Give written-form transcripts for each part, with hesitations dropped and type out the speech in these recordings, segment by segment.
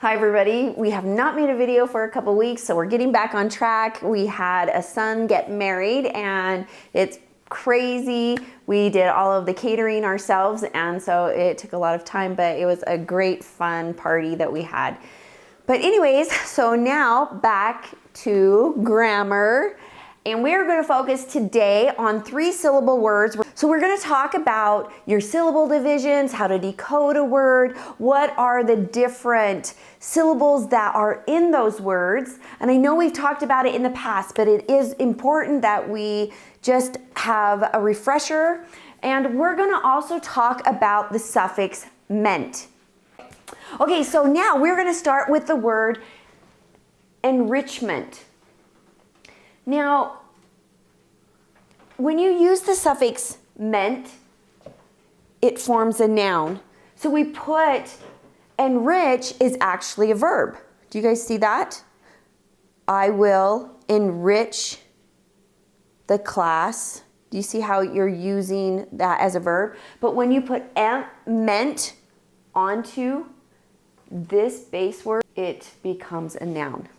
Hi everybody, we have not made a video for a couple weeks, so we're getting back on track. We had a son get married and it's crazy. We did all of the catering ourselves and so it took a lot of time, but it was a great fun party that we had. But anyways, so now back to grammar. And we're going to focus today on 3-syllable words. So we're going to talk about your syllable divisions, how to decode a word, what are the different syllables that are in those words. And I know we've talked about it in the past, but it is important that we just have a refresher. And we're going to also talk about the suffix ment. Okay, so now we're going to start with the word enrichment. Now, when you use the suffix ment, it forms a noun. So we put enrich is actually a verb. Do you guys see that? I will enrich the class. Do you see how you're using that as a verb? But when you put ment onto this base word, it becomes a noun.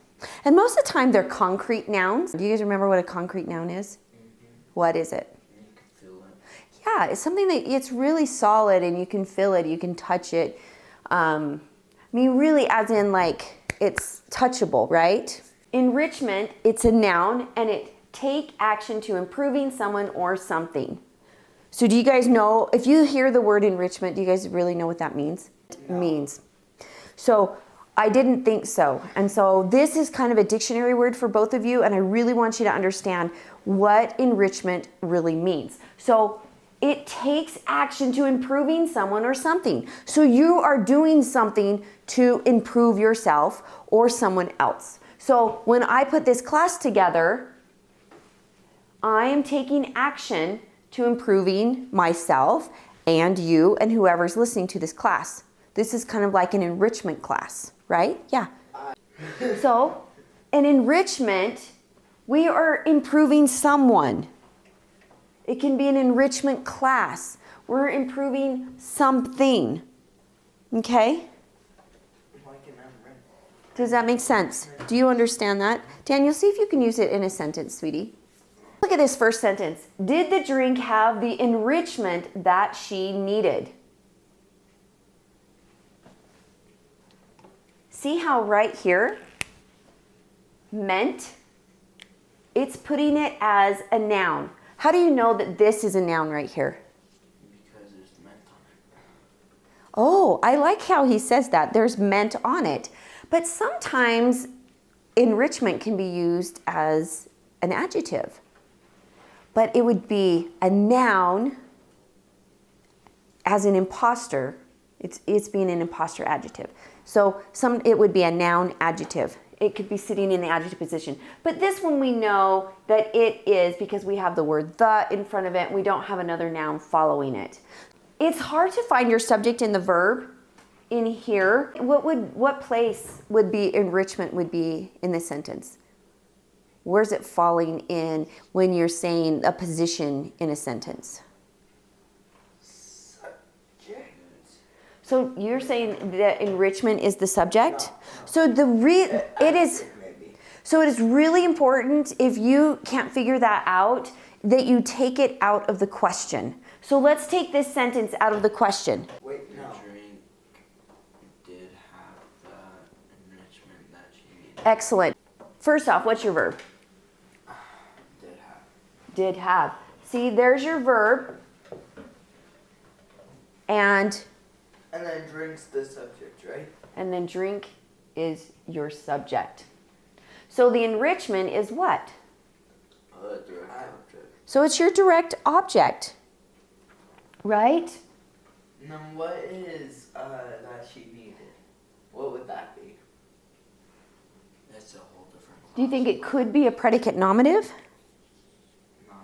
And most of the time they're concrete nouns. Do you guys remember what a concrete noun is? Mm-hmm. What is it? You can feel it. Yeah, it's something that it's really solid and you can feel it, you can touch it. I mean, really as in like it's touchable, right? Enrichment, it's a noun and it take action to improving someone or something. So do you guys know, if you hear the word enrichment, do you guys really know what that means? No. It means. So I didn't think so. And so this is kind of a dictionary word for both of you, and I really want you to understand what enrichment really means. So it takes action to improving someone or something. So you are doing something to improve yourself or someone else. So when I put this class together, I am taking action to improving myself and you and whoever's listening to this class. This is kind of like an enrichment class, right? Yeah. So, an enrichment, we are improving someone. It can be an enrichment class. We're improving something. Okay? Does that make sense? Do you understand that? Daniel, see if you can use it in a sentence, sweetie. Look at this first sentence. Did the drink have the enrichment that she needed? See how right here, ment, it's putting it as a noun. How do you know that this is a noun right here? Because there's ment on it. Oh, I like how he says that. There's ment on it. But sometimes enrichment can be used as an adjective. But it would be a noun as an imposter. It's being an imposter adjective. So it would be a noun adjective. It could be sitting in the adjective position. But this one we know that it is because we have the word the in front of it. We don't have another noun following it. It's hard to find your subject and the verb in here. What place would be enrichment would be in this sentence? Where's it falling in when you're saying a position in a sentence? So you're saying that enrichment is the subject? So it is really important if you can't figure that out that you take it out of the question. So let's take this sentence out of the question. Wait, no. The drink did have the enrichment that she needed. Excellent. First off, what's your verb? Did have. Did have. See, there's your verb. And then drink's the subject, right? And then drink is your subject. So the enrichment is what? Direct object. So it's your direct object, right? Now what is that she needed? What would that be? That's a whole different class. Do you think it could be a predicate nominative? No.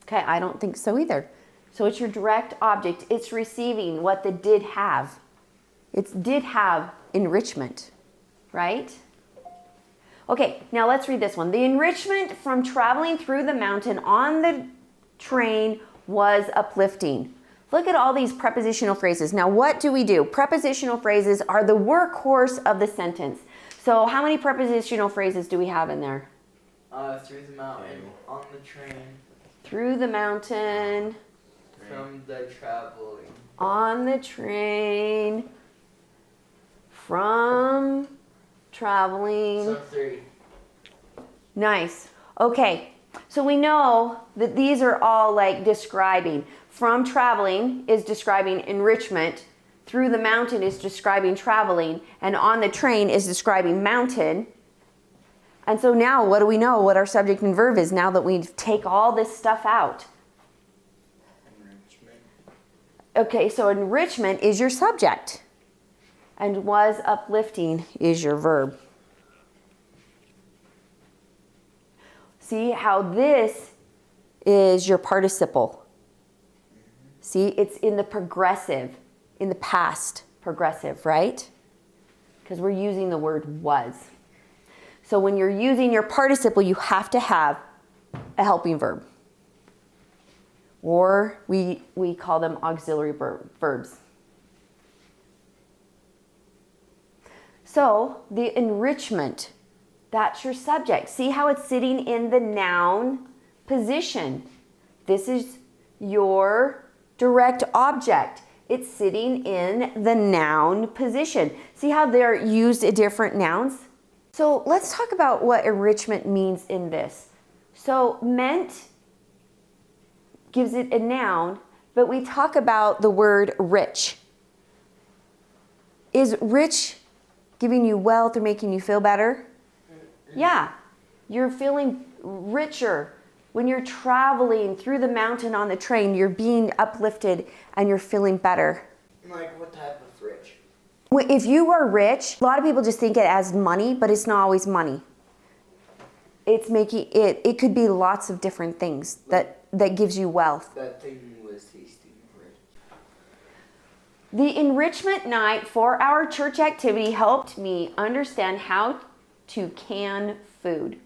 Okay, I don't think so either. So it's your direct object. It's receiving what the did have. It's did have enrichment, right? Okay, now let's read this one. The enrichment from traveling through the mountain on the train was uplifting. Look at all these prepositional phrases. Now, what do we do? Prepositional phrases are the workhorse of the sentence. So how many prepositional phrases do we have in there? Through the mountain, on the train. Through the mountain. From the traveling. On the train. From traveling. So 3. Nice. Okay. So we know that these are all like describing. From traveling is describing enrichment. Through the mountain is describing traveling. And on the train is describing mountain. And so now what do we know what our subject and verb is now that we take all this stuff out? Enrichment. Okay, so enrichment is your subject. And was uplifting is your verb. See how this is your participle. See, it's in the progressive, in the past progressive, right? Because we're using the word was. So when you're using your participle, you have to have a helping verb. Or we call them auxiliary verbs. So the enrichment, that's your subject. See how it's sitting in the noun position. This is your direct object. It's sitting in the noun position. See how they're used at different nouns? So let's talk about what enrichment means in this. So meant gives it a noun, but we talk about the word rich. Is rich giving you wealth or making you feel better? Yeah, you're feeling richer. When you're traveling through the mountain on the train, you're being uplifted and you're feeling better. Like what type of rich? If you are rich, a lot of people just think it as money, but it's not always money. It's making it could be lots of different things that gives you wealth. That thing was tasting rich. The enrichment night for our church activity helped me understand how to can food.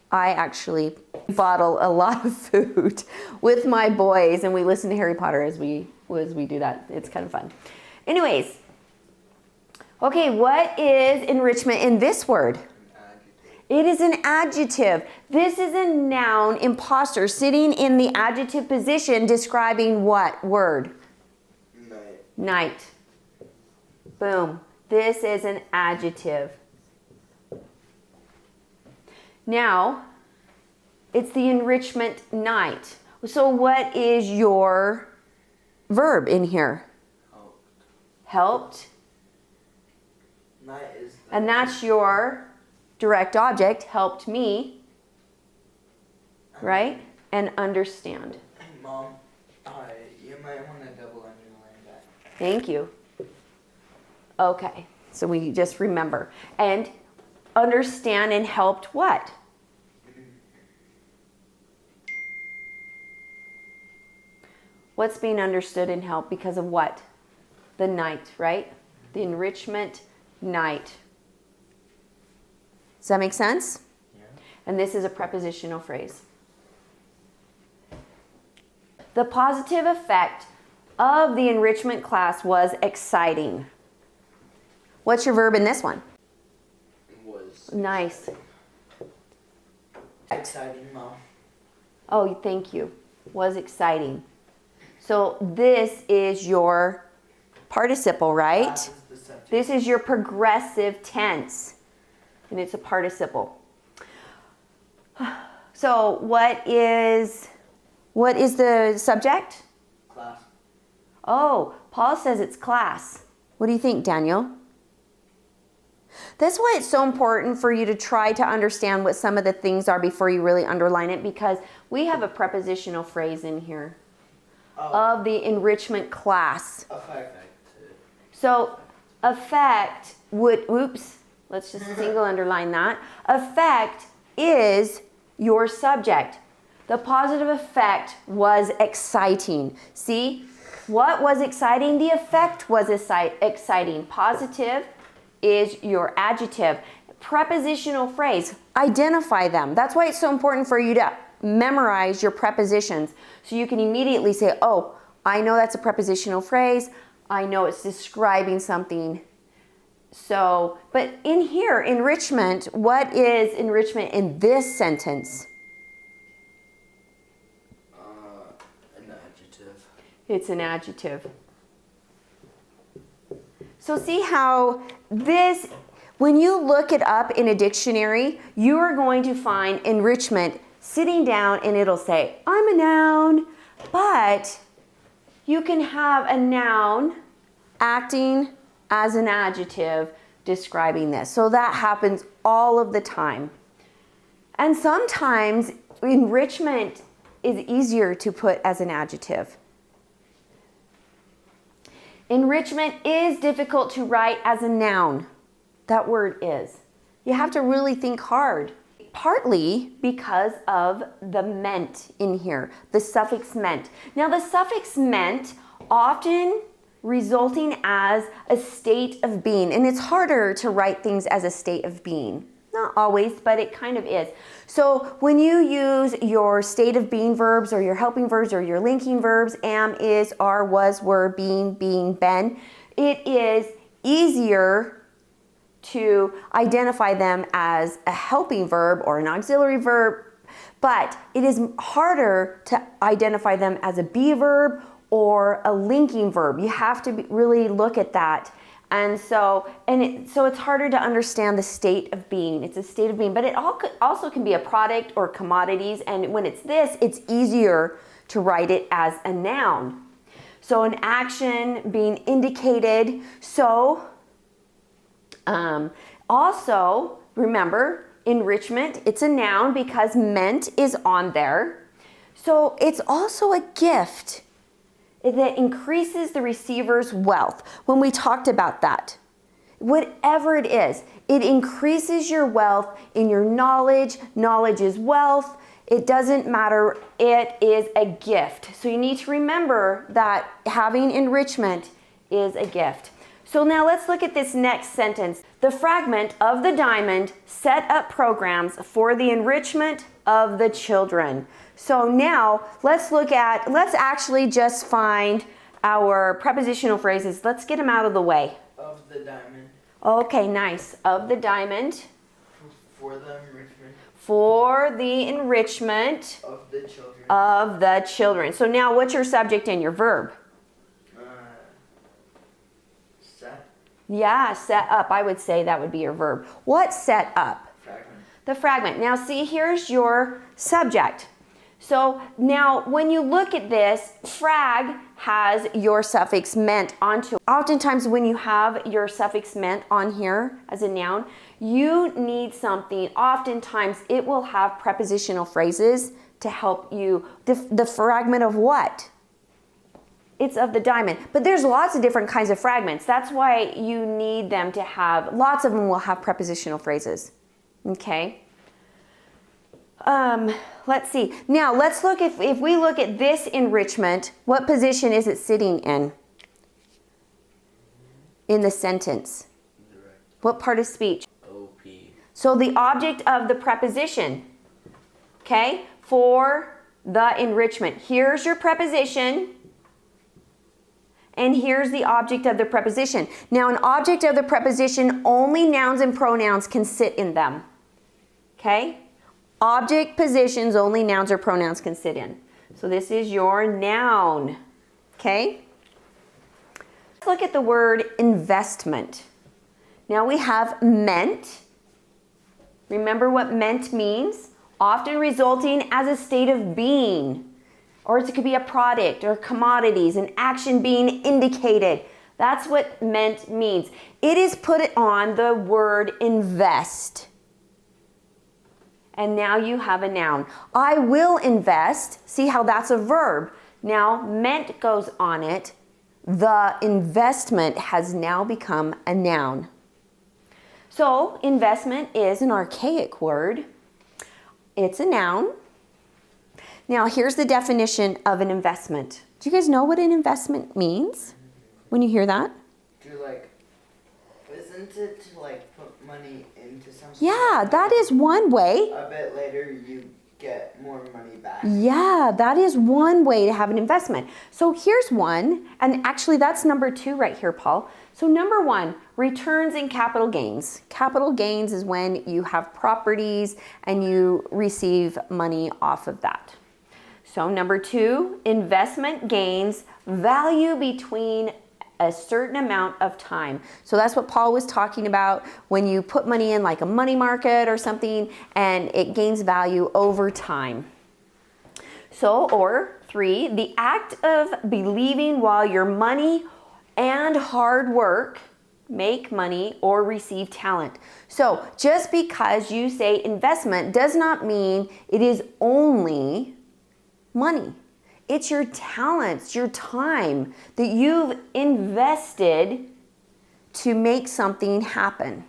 I actually bottle a lot of food with my boys, and we listen to Harry Potter as we do that. It's kind of fun. Anyways, okay, what is enrichment in this word? It is an adjective. This is a noun, imposter, sitting in the adjective position describing what word? Night. Night. Boom. This is an adjective. Now, it's the enrichment night. So what is your verb in here? Helped. Helped. Night is the... And that's your direct object, helped me, right? And understand. Mom, you might want to double underline that. Thank you. Okay, so we just remember. And understand and helped what? What's being understood and helped because of what? The night, right? The enrichment night. Does that make sense? Yeah. And this is a prepositional phrase. The positive effect of the enrichment class was exciting. What's your verb in this one? Was Nice. exciting, Mom. Oh, thank you. Was exciting. So this is your participle, right? Class is the subject. This is your progressive tense, and it's a participle. So what is the subject? Class. Oh, Paul says it's class. What do you think, Daniel? That's why it's so important for you to try to understand what some of the things are before you really underline it, because we have a prepositional phrase in here of the enrichment class. Effect. So effect would, let's just single underline that. Effect is your subject. The positive effect was exciting. See, what was exciting? The effect was exciting. Positive is your adjective. Prepositional phrase, identify them. That's why it's so important for you to memorize your prepositions so you can immediately say, oh, I know that's a prepositional phrase. I know it's describing something. So, but in here, enrichment, what is enrichment in this sentence? An adjective. It's an adjective. So see how this, when you look it up in a dictionary, you are going to find enrichment sitting down and it'll say, I'm a noun, but you can have a noun acting as an adjective describing this. So that happens all of the time. And sometimes enrichment is easier to put as an adjective. Enrichment is difficult to write as a noun. That word is. You have to really think hard. Partly because of the ment in here, the suffix ment. Now the suffix ment often resulting as a state of being, and it's harder to write things as a state of being. Not always, but it kind of is. So when you use your state of being verbs or your helping verbs or your linking verbs, am, is, are, was, were, being, been, it is easier to identify them as a helping verb or an auxiliary verb, but it is harder to identify them as a be verb or a linking verb. You have to really look at that. And so it's harder to understand the state of being. It's a state of being, but it also can be a product or commodities. And when it's this, it's easier to write it as a noun. So an action being indicated. So also remember enrichment, it's a noun because ment is on there. So it's also a gift that increases the receiver's wealth. When we talked about that, whatever it is, it increases your wealth in your knowledge. Knowledge is wealth. It doesn't matter. It is a gift. So you need to remember that having enrichment is a gift. So now let's look at this next sentence. The fragment of the diamond set up programs for the enrichment of the children. So now let's actually just find our prepositional phrases. Let's get them out of the way. Of the diamond. Okay, nice. Of the diamond. For the enrichment. For the enrichment. Of the children. Of the children. So now what's your subject and your verb? Set. Yeah, set up. I would say that would be your verb. What's set up? Fragment. The fragment. Now see, here's your subject. So now when you look at this, frag has your suffix ment onto it. Oftentimes when you have your suffix ment on here as a noun, you need something. Oftentimes it will have prepositional phrases to help you. The fragment of what? It's of the diamond. But there's lots of different kinds of fragments. That's why you need them to have, lots of them will have prepositional phrases. Okay? Let's see. Now, let's look, if we look at this enrichment, what position is it sitting in? In the sentence. Direct. What part of speech? OP. So the object of the preposition, okay, for the enrichment. Here's your preposition, and here's the object of the preposition. Now, an object of the preposition, only nouns and pronouns can sit in them, okay? Object positions, only nouns or pronouns can sit in. So this is your noun, okay? Let's look at the word investment. Now we have ment. Remember what ment means? Often resulting as a state of being. Or it could be a product or commodities, an action being indicated. That's what ment means. It is put on the word invest. And now you have a noun. I will invest. See how that's a verb. Now ment goes on it. The investment has now become a noun. So investment is an archaic word. It's a noun. Now here's the definition of an investment. Do you guys know what an investment means when you hear that? Isn't it to put money into something? Yeah, that is one way. I bet later you get more money back. Yeah, that is one way to have an investment. So here's one, and actually that's number 2 right here, Paul. So number 1, returns and capital gains. Capital gains is when you have properties and you receive money off of that. So number 2, investment gains value between a certain amount of time. So that's what Paul was talking about when you put money in like a money market or something and it gains value over time. So, or 3, the act of believing while your money and hard work make money or receive talent. So just because you say investment does not mean it is only money. It's your talents, your time that you've invested to make something happen.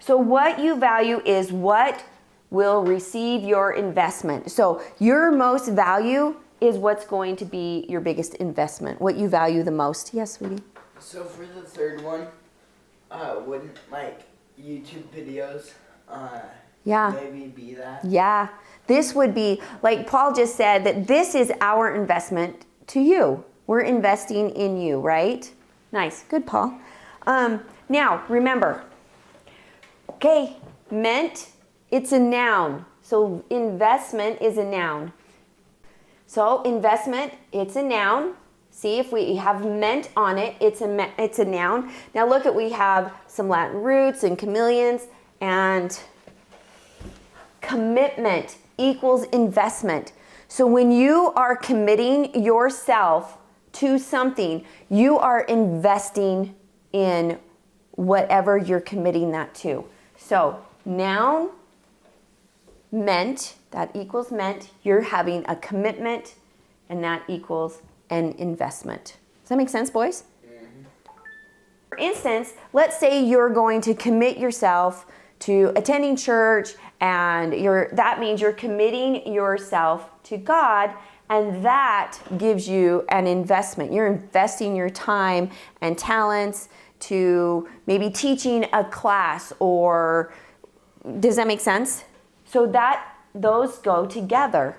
So what you value is what will receive your investment. So your most value is what's going to be your biggest investment, what you value the most. Yes, sweetie? So for the third one, wouldn't like YouTube videos maybe be that? Yeah. This would be, like Paul just said, that this is our investment to you. We're investing in you, right? Nice. Good, Paul. Now, remember, okay, meant, it's a noun. So investment is a noun. So investment, it's a noun. See, if we have meant on it, it's a noun. Now look at, we have some Latin roots and chameleons, and commitment equals investment. So when you are committing yourself to something, you are investing in whatever you're committing that to. So noun, meant, that equals meant. You're having a commitment, and that equals an investment. Does that make sense, boys? For instance, let's say you're going to commit yourself to attending church, and that means you're committing yourself to God, and that gives you an investment. You're investing your time and talents to maybe teaching a class, or does that make sense? So those go together.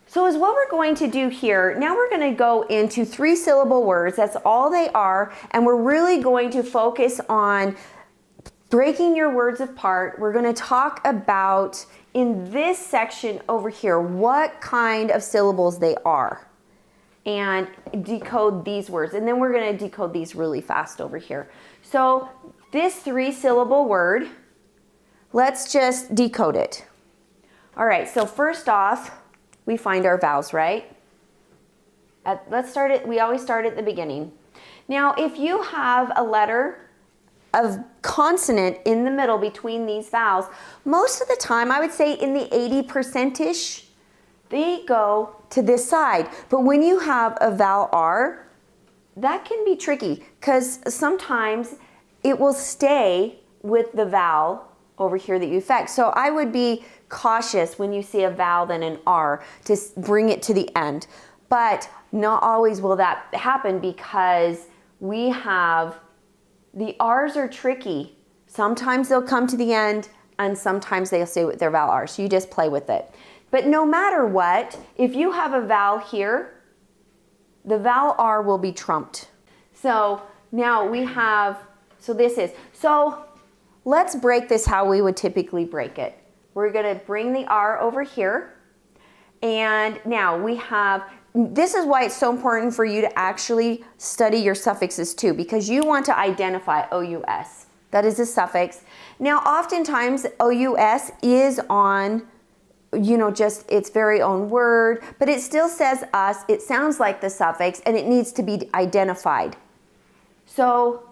So is what we're going to do here, now we're going to go into 3-syllable words. That's all they are. And we're really going to focus on breaking your words apart. We're going to talk about, in this section over here, what kind of syllables they are. And decode these words. And then we're going to decode these really fast over here. So this 3-syllable word, let's just decode it. All right, so first off, we find our vowels, right? We always start at the beginning. Now, if you have a letter of consonant in the middle between these vowels, most of the time, I would say in the 80%-ish, they go to this side. But when you have a vowel R, that can be tricky because sometimes it will stay with the vowel over here that you affect. So I would be cautious when you see a vowel then an R to bring it to the end. But not always will that happen because we have, the R's are tricky. Sometimes they'll come to the end and sometimes they'll stay with their vowel R. So you just play with it. But no matter what, if you have a vowel here, the vowel R will be trumped. So now we have, so let's break this how we would typically break it. We're going to bring the R over here. And now we have, this is why it's so important for you to actually study your suffixes too, because you want to identify OUS. That is a suffix. Now, oftentimes OUS is on, just its very own word, but it still says us. It sounds like the suffix and it needs to be identified. So,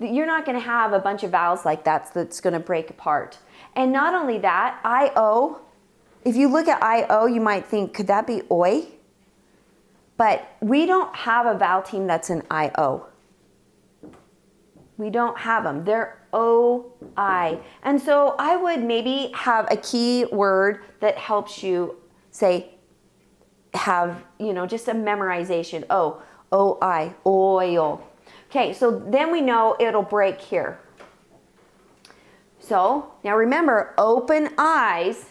that you're not going to have a bunch of vowels like that's going to break apart. And not only that, I-O, if you look at I-O, you might think, could that be oi? But we don't have a vowel team that's an I-O. We don't have them. They're O-I. And so I would maybe have a key word that helps you have, just a memorization. O-I, oil. Okay, so then we know it'll break here. So now remember, open eyes,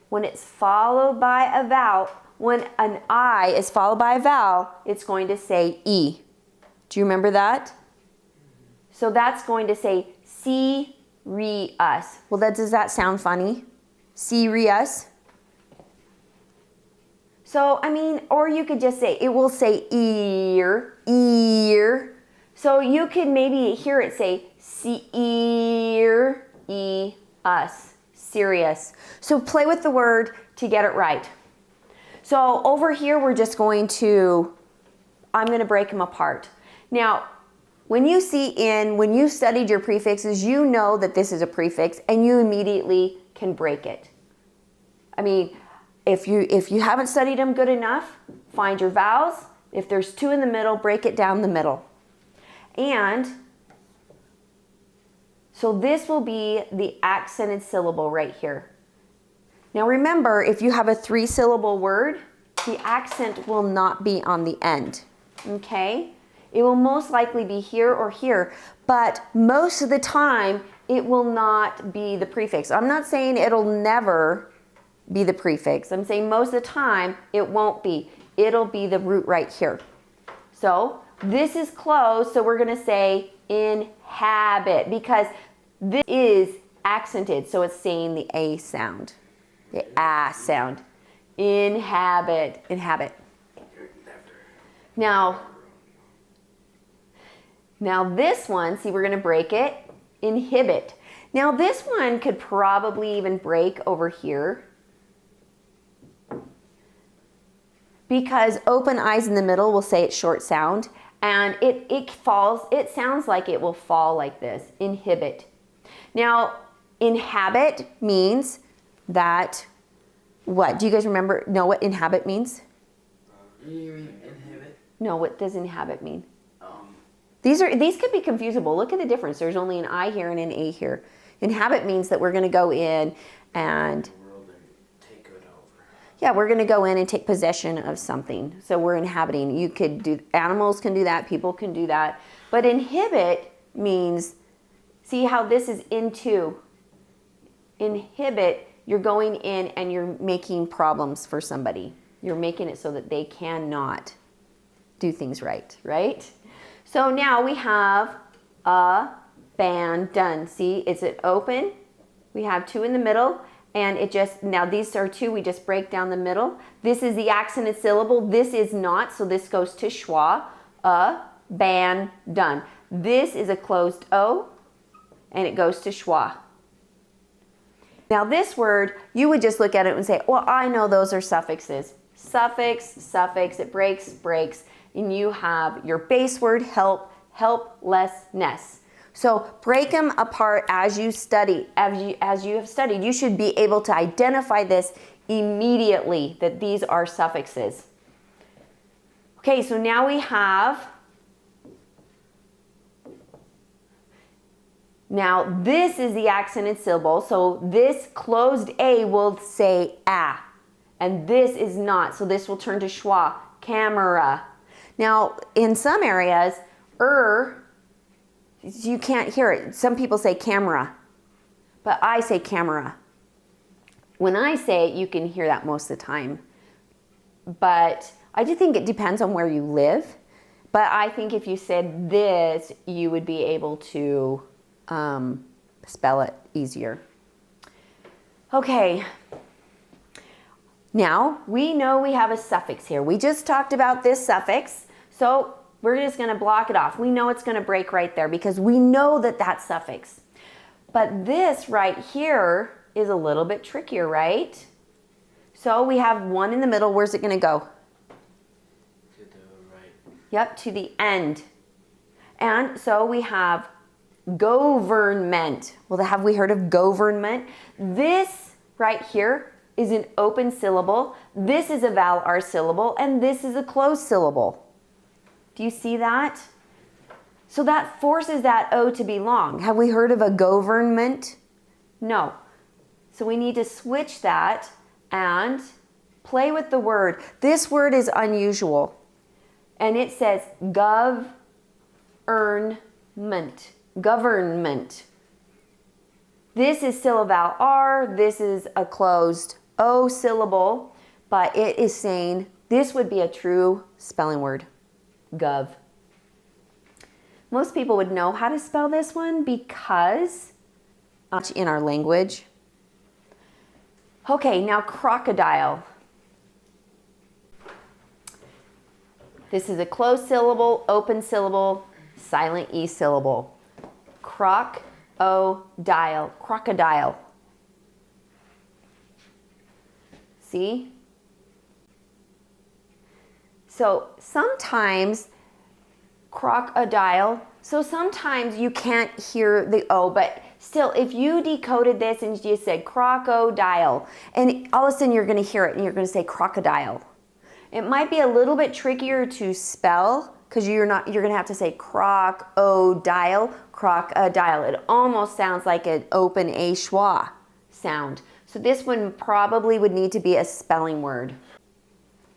when it's followed by a vowel, when an I is followed by a vowel, it's going to say E. Do you remember that? So that's going to say serious. Well, does that sound funny? Serious? So, I mean, or you could just say, it will say ear, ear. So you could maybe hear it say us, serious. So play with the word to get it right. So over here, we're just going to, I'm going to break them apart. Now, when you studied your prefixes, you know that this is a prefix and you immediately can break it. I mean, if you haven't studied them good enough, find your vowels. If there's two in the middle, break it down the middle. And so this will be the accented syllable right here. Now remember, if you have a 3-syllable word, the accent will not be on the end, okay? It will most likely be here or here, but most of the time, it will not be the prefix. I'm not saying it'll never be the prefix. I'm saying most of the time, it won't be. It'll be the root right here. So this is closed, so we're gonna say inhabit, because this is accented, so it's saying the A sound. The ah sound. Inhabit, inhabit. Now this one, see, we're going to break it. Inhibit. Now this one could probably even break over here, because open eyes in the middle will say it's short sound, and it sounds like it will fall like this. Inhibit. Now, inhabit means that, what? Do you guys know what inhabit means? You mean inhibit? No, what does inhabit mean? These could be confusable. Look at the difference. There's only an I here and an A here. Inhabit means that we're going to go in and take it over. Yeah, we're going to go in and take possession of something. So we're inhabiting. You could do, animals can do that, people can do that. But inhibit means, see how this is into. Inhibit, you're going in and you're making problems for somebody. You're making it so that they cannot do things right, right? So now we have abandon. See, it's an open. We have two in the middle, and it just, now these are two, we just break down the middle. This is the accented syllable. This is not, so this goes to schwa. Abandon. This is a closed O, and it goes to schwa. Now this word, you would just look at it and say, well, I know those are suffixes. Suffix, suffix, it breaks, breaks. And you have your base word, help, helplessness. So break them apart as you study, as you have studied. You should be able to identify this immediately, that these are suffixes. Okay, so now we have, now this is the accented syllable. So this closed A will say ah, and this is not. So this will turn to schwa, camera. Now, in some areas, you can't hear it. Some people say camera, but I say camera. When I say it, you can hear that most of the time. But I do think it depends on where you live. But I think if you said this, you would be able to spell it easier. Okay. Now, we know we have a suffix here. We just talked about this suffix, so we're just going to block it off. We know it's going to break right there because we know that that's suffix. But this right here is a little bit trickier, right? So we have one in the middle. Where's it going to go? To the right. Yep, to the end. And so we have government. Well, have we heard of government? This right here is an open syllable. This is a vowel R syllable, and this is a closed syllable. Do you see that? So that forces that O to be long. Have we heard of a government? No. So we need to switch that and play with the word. This word is unusual, and it says government. Government. This is syllable R. This is a closed O syllable, but it is saying this would be a true spelling word. Gov. Most people would know how to spell this one because in our language. Okay, now crocodile. This is a closed syllable, open syllable, silent E syllable. Crocodile, crocodile. See? So sometimes crocodile, so sometimes you can't hear the O, but still, if you decoded this and you said crocodile, and all of a sudden you're going to hear it and you're going to say crocodile. It might be a little bit trickier to spell because you're going to have to say crocodile, crocodile. It almost sounds like an open A schwa sound. So this one probably would need to be a spelling word.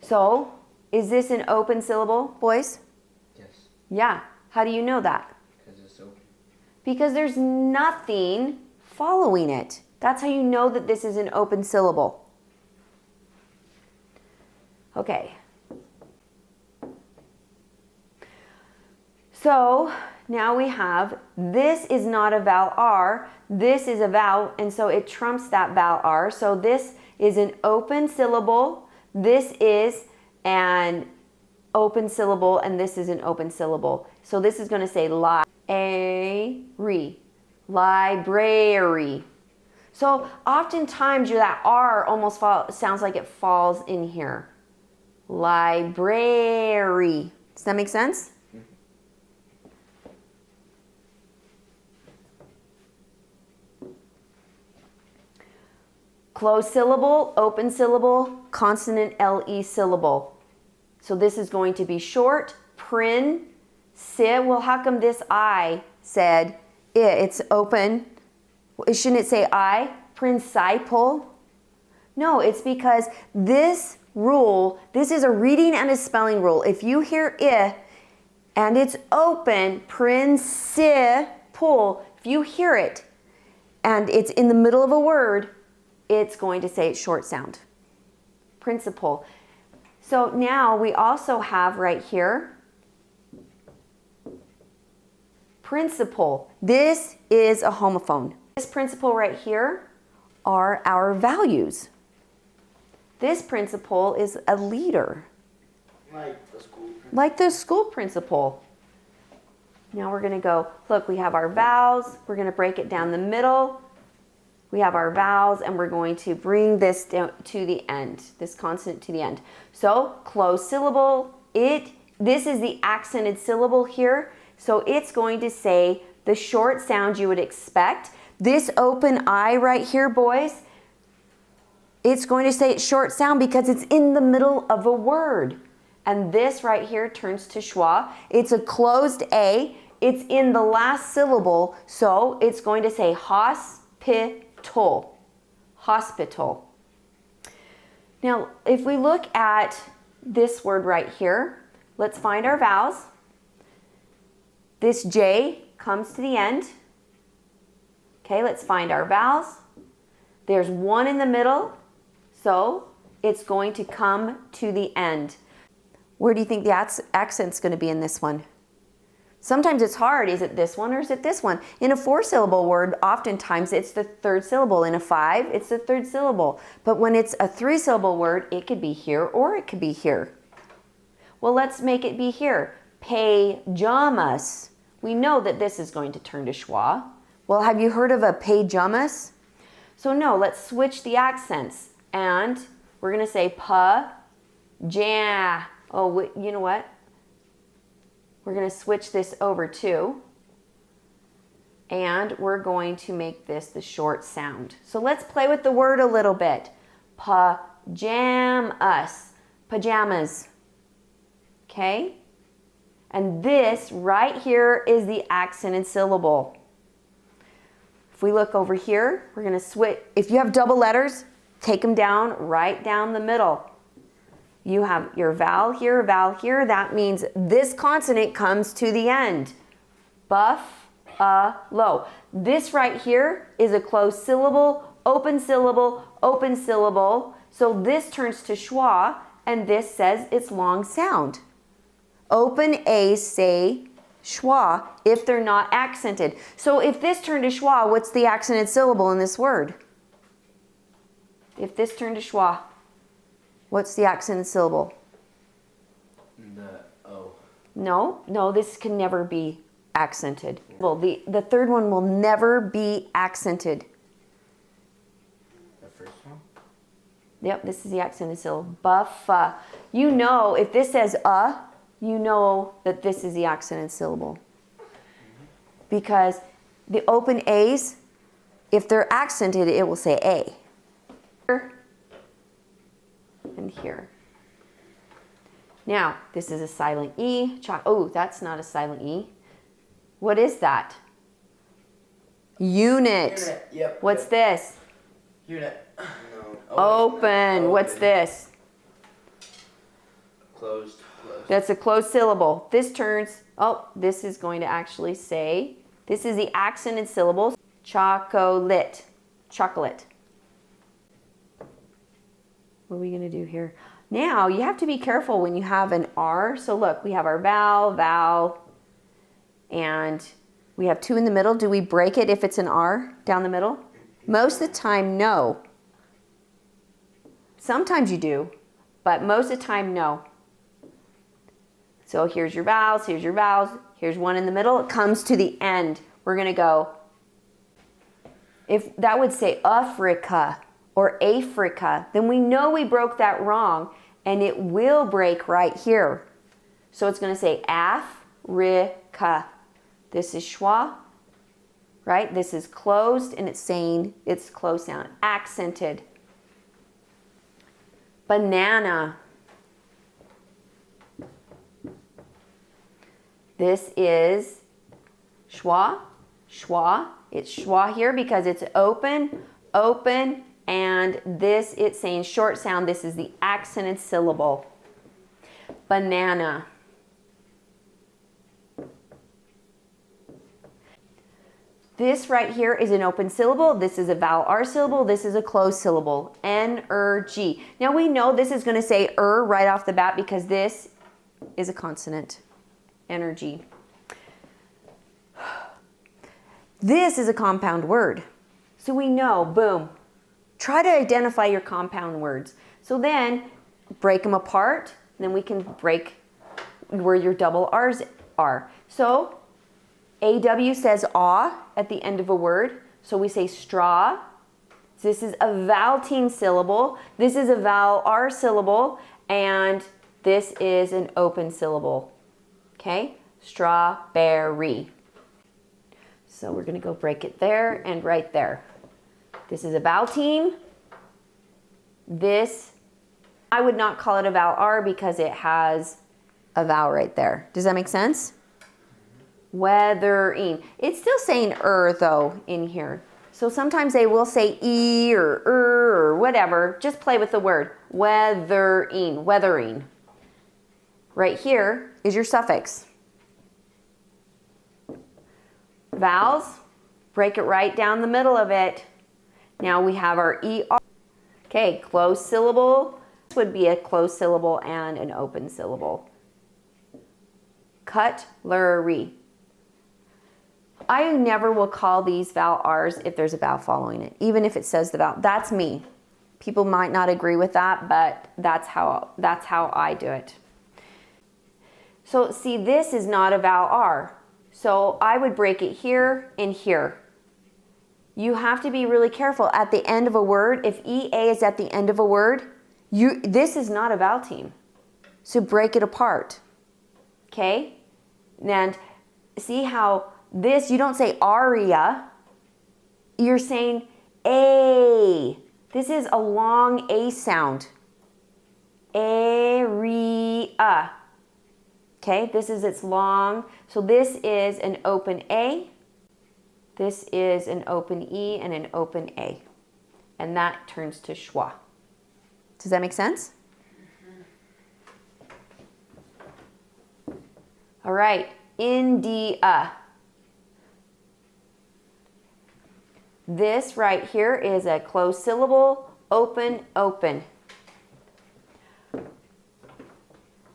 So, is this an open syllable, boys? Yes. Yeah. How do you know that? Because it's open. Because there's nothing following it. That's how you know that this is an open syllable. Okay. So now we have, this is not a vowel R, this is a vowel, and so it trumps that vowel R. So this is an open syllable, this is an open syllable, and this is an open syllable. So this is going to say library. So oftentimes that R almost sounds like it falls in here. Library. Does that make sense? Closed syllable, open syllable, consonant LE syllable. So this is going to be short, prin, si. Well, how come this I said it's open? Shouldn't it say I? Principal? No, it's because this rule, this is a reading and a spelling rule. If you hear I and it's open, principal, if you hear it and it's in the middle of a word, it's going to say it's short sound. Principal. So now we also have right here, principal. This is a homophone. This principal right here are our values. This principal is a leader. Like the school principal. Like the school principal. Now we're going to go, look, we have our vowels. We're going to break it down the middle. We have our vowels, and we're going to bring this down to the end, this consonant to the end. So, closed syllable, this is the accented syllable here. So it's going to say the short sound you would expect. This open I right here, boys, it's going to say it's short sound because it's in the middle of a word. And this right here turns to schwa. It's a closed A. It's in the last syllable, so it's going to say hospital. Hospital. Now, if we look at this word right here, let's find our vowels. This J comes to the end. Okay, let's find our vowels. There's one in the middle, so it's going to come to the end. Where do you think the accent's going to be in this one? Sometimes it's hard. Is it this one or is it this one? In a 4-syllable word, oftentimes it's the 3rd syllable. In a 5, it's the 3rd syllable. But when it's a 3-syllable word, it could be here or it could be here. Well, let's make it be here. Pajamas. We know that this is going to turn to schwa. Well, have you heard of a pajamas? So no, let's switch the accents. And we're going to say pa-ja. Oh, you know what? We're going to switch this over too. And we're going to make this the short sound. So let's play with the word a little bit. Pajamas. Pajamas. Okay? And this right here is the accented syllable. If we look over here, we're going to switch. If you have double letters, take them down, right down the middle. You have your vowel here, vowel here. That means this consonant comes to the end. Buff, low. This right here is a closed syllable, open syllable, open syllable. So this turns to schwa, and this says it's long sound. Open A's say schwa if they're not accented. So if this turned to schwa, what's the accented syllable in this word? If this turned to schwa, what's the accented syllable? The O. No, this can never be accented. Well, the third one will never be accented. The first one? Yep, this is the accented syllable. Buffa. You know, if this says you know that this is the accented syllable. Because the open A's, if they're accented, it will say A. Here and here. Now, this is a silent E. Oh, that's not a silent E. What is that? Unit. Yep. What's this? Unit. No. Open. What's this? Closed. That's a closed syllable. This turns, this is going to actually say, this is the accented syllable. Chocolate. Chocolate. What are we going to do here? Now, you have to be careful when you have an R. So look, we have our vowel, and we have two in the middle. Do we break it if it's an R down the middle? Most of the time, no. Sometimes you do, but most of the time, no. So here's your vowels, here's one in the middle. It comes to the end. We're going to go, if that would say Africa or Africa, then we know we broke that wrong, and it will break right here. So it's going to say Africa. This is schwa, right? This is closed, and it's saying it's closed sound. Accented. Banana. This is schwa, schwa. It's schwa here because it's open, open, and this, it's saying short sound. This is the accented syllable. Banana. This right here is an open syllable. This is a vowel R syllable. This is a closed syllable. N-er-G. Now we know this is going to say right off the bat because this is a consonant. Energy. This is a compound word. So we know, boom. Try to identify your compound words. So then break them apart. Then we can break where your double R's are. So AW says aw at the end of a word. So we say straw. This is a vowel-teen syllable. This is a vowel R syllable. And this is an open syllable. Okay, strawberry. So we're going to go break it there and right there. This is a vowel-teen. This, I would not call it a vowel R because it has a vowel right there. Does that make sense? Weathering. It's still saying though in here. So sometimes they will say E or or whatever. Just play with the word. Weathering. Weathering. Right here is your suffix. Vowels, break it right down the middle of it. Now we have our ER. Okay, closed syllable. This would be a closed syllable and an open syllable. Cutlery. I never will call these vowel R's if there's a vowel following it, even if it says the vowel. That's me. People might not agree with that, but that's how I do it. So see, this is not a vowel R. So I would break it here and here. You have to be really careful at the end of a word. If EA is at the end of a word, this is not a vowel team. So break it apart. Okay? And see how this, you don't say aria. You're saying A. This is a long A sound. Area. Okay, this is its long. So this is an open A. This is an open E and an open A. And that turns to schwa. Does that make sense? All right, India. This right here is a closed syllable, open, open.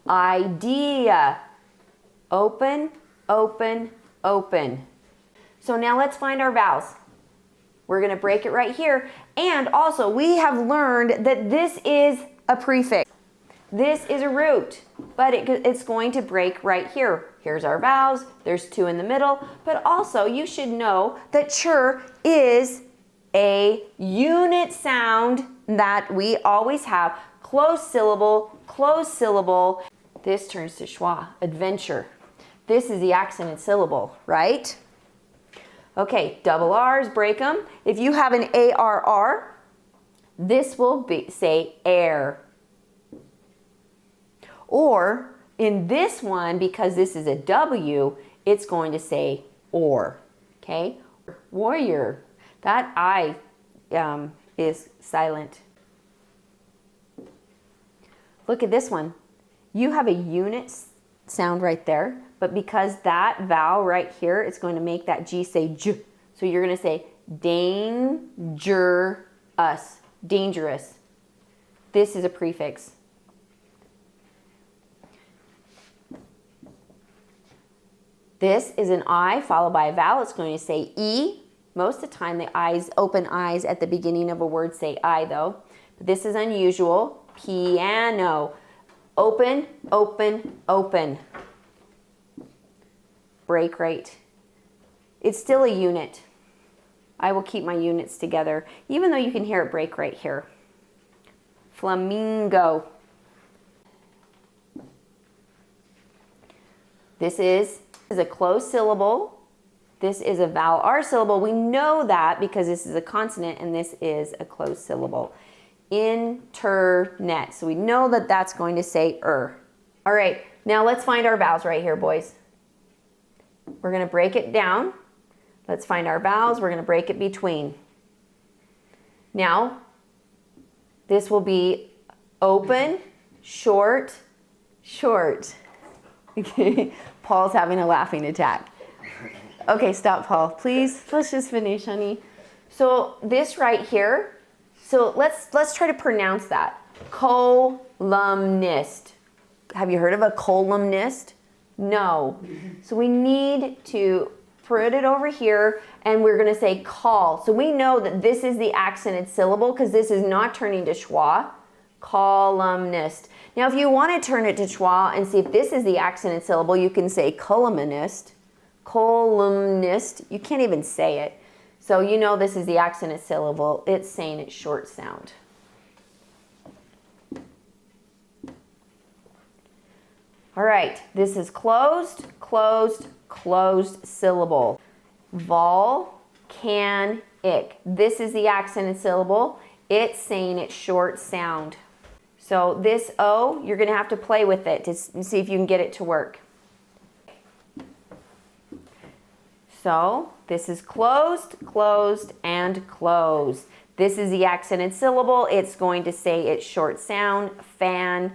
Idea, open, open, open. So now let's find our vowels. We're going to break it right here. And also, we have learned that this is a prefix. This is a root, but it's going to break right here. Here's our vowels. There's two in the middle. But also, you should know that ch is a unit sound that we always have. Closed syllable, closed syllable. This turns to schwa, adventure. This is the accented syllable, right? Okay, double R's, break them. If you have an ARR, this will say air. Or in this one, because this is a W, it's going to say or. Okay, warrior. That I is silent. Look at this one. You have a unit sound right there, but because that vowel right here, it's going to make that G say J. So you're going to say dangerous, dangerous. This is a prefix. This is an I followed by a vowel. It's going to say E. Most of the time, the eyes, open eyes at the beginning of a word say I though. But this is unusual. Piano. Open, open, open. Break right. It's still a unit. I will keep my units together, even though you can hear it break right here. Flamingo. This is a closed syllable. This is a vowel R syllable. We know that because this is a consonant and this is a closed syllable. Internet. So we know that that's going to say All right, now let's find our vowels right here, boys. We're going to break it down. Let's find our vowels. We're going to break it between. Now, this will be open, short, short. Okay, Paul's having a laughing attack. Okay, stop, Paul. Please, let's just finish, honey. So this right here, so let's try to pronounce that. Columnist. Have you heard of a columnist? No. So we need to put it over here and we're going to say call. So we know that this is the accented syllable because this is not turning to schwa. Columnist. Now if you want to turn it to schwa and see if this is the accented syllable, you can say columnist. Columnist. You can't even say it. So you know this is the accented syllable. It's saying it's short sound. All right, this is closed, closed, closed syllable. Volcanic. This is the accented syllable. It's saying it's short sound. So this O, you're going to have to play with it to see if you can get it to work. So this is closed, closed, and closed. This is the accented syllable. It's going to say it's short sound. Fantastic.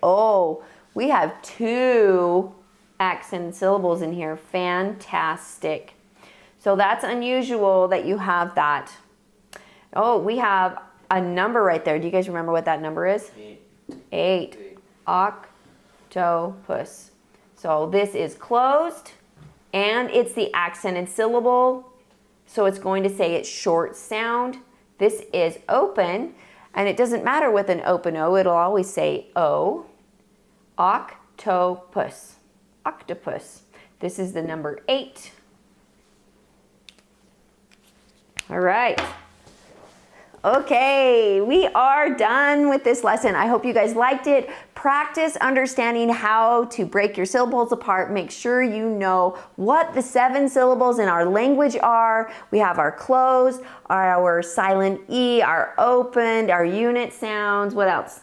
Oh, we have two accented syllables in here. Fantastic. So that's unusual that you have that. Oh, we have a number right there. Do you guys remember what that number is? 8. Octopus. So this is closed and it's the accented syllable. So it's going to say it's short sound. This is open and it doesn't matter with an open O. It'll always say O. Octopus. Octopus. This is the number 8. All right. Okay, we are done with this lesson. I hope you guys liked it. Practice understanding how to break your syllables apart. Make sure you know what the 7 syllables in our language are. We have our closed, our silent E, our opened, our unit sounds. What else?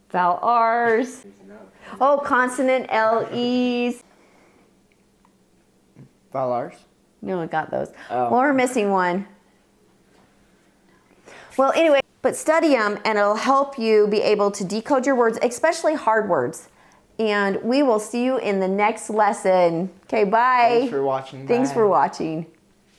Vowel R's. Oh, consonant LEs. Vowel R's? No, I got those. Oh. Well, we're missing one. Well, anyway, but study them and it'll help you be able to decode your words, especially hard words and we will see you in the next lesson. Okay, bye. Thanks for watching. Thanks Bye. for watching.